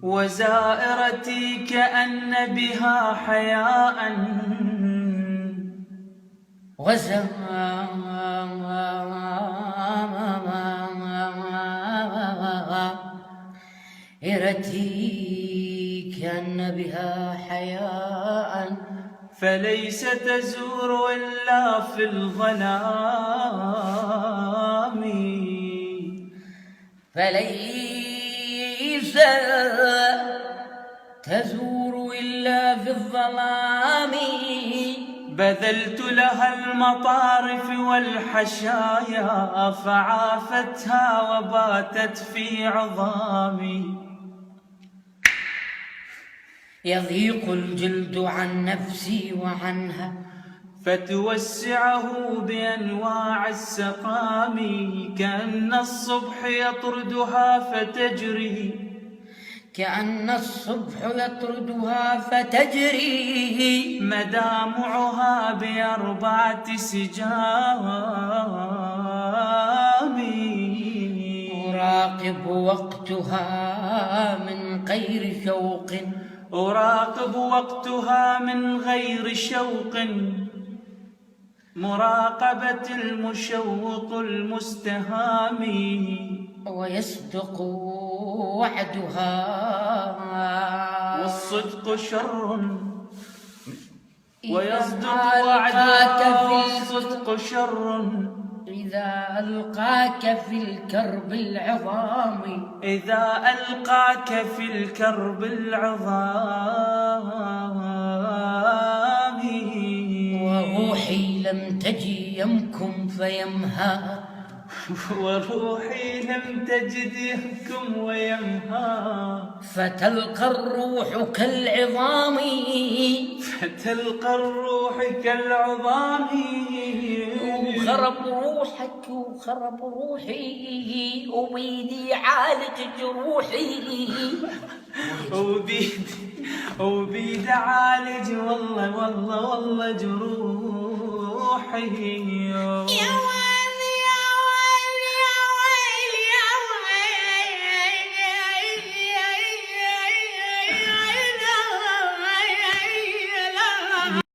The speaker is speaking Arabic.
وزائرتي كأن بها حياء وزائرتي كأن بها حياء فليس تزور إلا في الظلام فليس تزور إلا في الظلام بذلت لها المطارف والحشايا فعافتها وباتت في عظامي يضيق الجلد عن نفسي وعنها فتوسعه بأنواع السقام كأن الصبح يطردها فتجري كأن الصبح يطردها فتجري مدامعها بأربعة سجام أراقب وقتها من غير شوق أراقب وقتها من غير شوق مراقبة المشوق المستهام ويصدق وعدها والصدق شر ويصدق إذا وعدها والصدق شر إذا ألقاك في الكرب العظام إذا ألقاك في الكرب العظام وروحي لم تجي يمكم فيمها وروحي لم تجد يهكم ويمها فتلقى الروح كالعظام فتلقى الروح كالعظام وخرب روحك وخرب روحي وبيدي عالج جروحي وبيد عالج والله والله والله جروحي